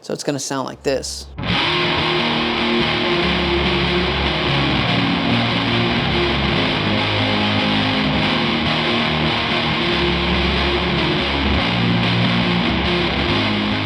So it's going to sound like this.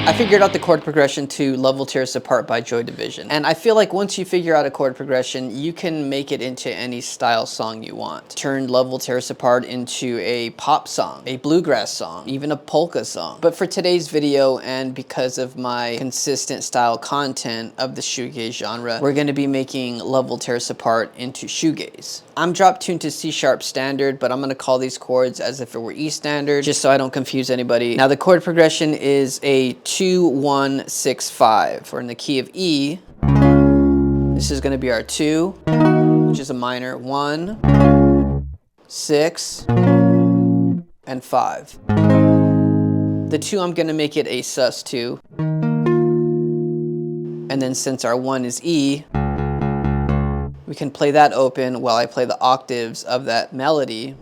I figured out the chord progression to Love Will Tear Us Apart by Joy Division. And I feel like once you figure out a chord progression, you can make it into any style song you want. Turn Love Will Tear Us Apart into a pop song, a bluegrass song, even a polka song. But for today's video, and because of my consistent style content of the shoegaze genre, we're going to be making Love Will Tear Us Apart into shoegaze. I'm drop tuned to C sharp standard, but I'm going to call these chords as if it were E standard, just so I don't confuse anybody. Now the chord progression is a 2-1-6-5, or in the key of E. This is going to be our 2, which is a minor, 1, 6, and 5. The 2, I'm going to make it a sus2. And then since our 1 is E, we can play that open while I play the octaves of that melody.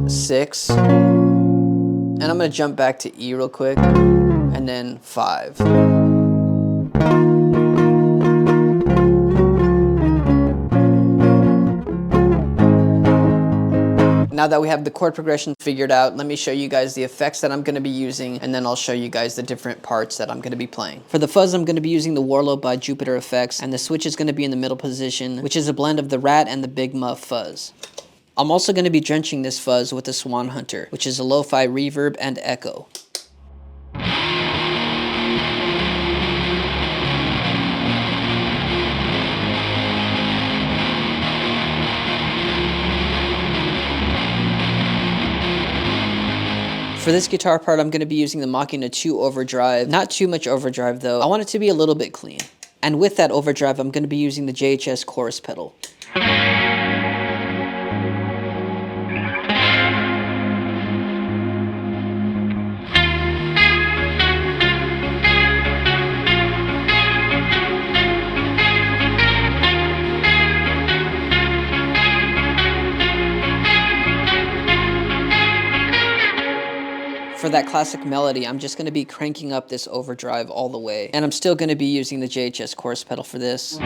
6. And I'm going to jump back to E real quick, and then 5. Now that we have the chord progression figured out, let me show you guys the effects that I'm going to be using, and then I'll show you guys the different parts that I'm going to be playing. For the fuzz, I'm going to be using the Warlow by Jupiter Effects, and the switch is going to be in the middle position, which is a blend of the Rat and the Big Muff fuzz. I'm also going to be drenching this fuzz with the Swan Hunter, which is a lo-fi reverb and echo. For this guitar part, I'm going to be using the Machina 2 overdrive. Not too much overdrive though. I want it to be a little bit clean. And with that overdrive, I'm going to be using the JHS chorus pedal. For that classic melody, I'm just going to be cranking up this overdrive all the way. And I'm still going to be using the JHS chorus pedal for this.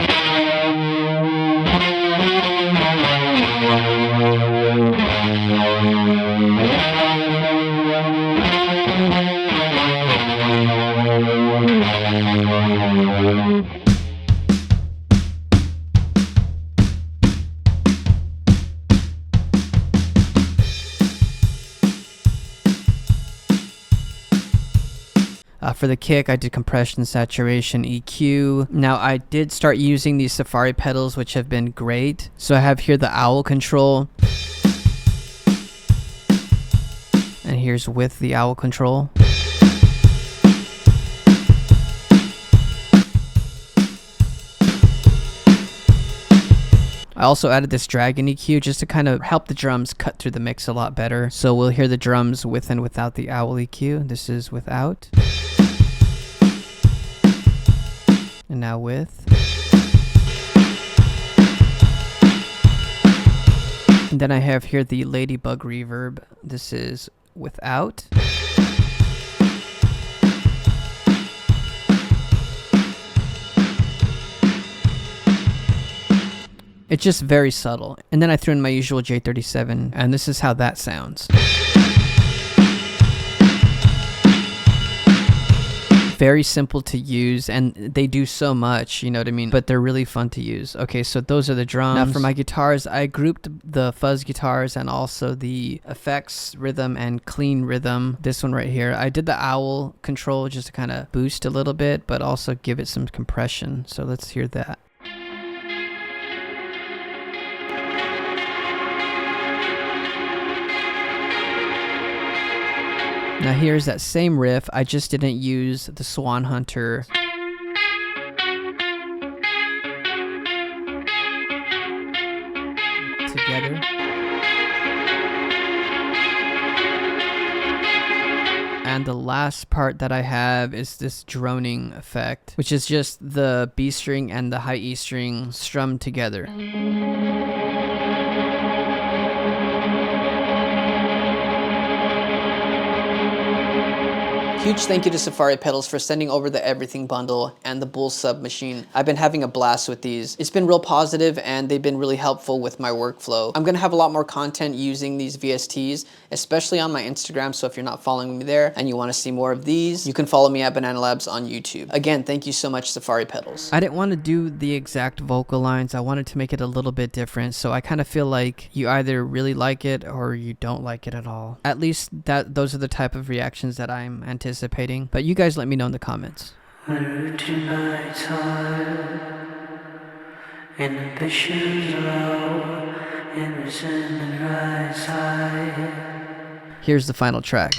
For the kick, I did compression, saturation, EQ. Now, I did start using these Safari pedals, which have been great. So I have here the owl control. And here's with the owl control. I also added this Dragon EQ just to kind of help the drums cut through the mix a lot better. So we'll hear the drums with and without the owl EQ. This is without. And now with. And then I have here the Ladybug reverb. This is without. It's just very subtle. And then I threw in my usual J37, and this is how that sounds. Very simple to use, and they do so much, you know what I mean? But they're really fun to use. Okay, so those are the drums. Now for my guitars, I grouped the fuzz guitars and also the effects, rhythm, and clean rhythm. This one right here. I did the owl control just to kind of boost a little bit, but also give it some compression. So let's hear that. Now here's that same riff, I just didn't use the Swan Hunter. Together. And the last part that I have is this droning effect, which is just the B string and the high E string strummed together. Huge thank you to Safari Pedals for sending over the Everything bundle and the Bull Sub machine. I've been having a blast with these. It's been real positive and they've been really helpful with my workflow. I'm gonna have a lot more content using these VSTs, especially on my Instagram, so if you're not following me there and you wanna see more of these, you can follow me at Banana Labs on YouTube. Again, thank you so much, Safari Pedals. I didn't want to do the exact vocal lines. I wanted to make it a little bit different, so I kind of feel like you either really like it or you don't like it at all. At least those are the type of reactions that I'm anticipating, but you guys let me know in the comments. Here's the final track.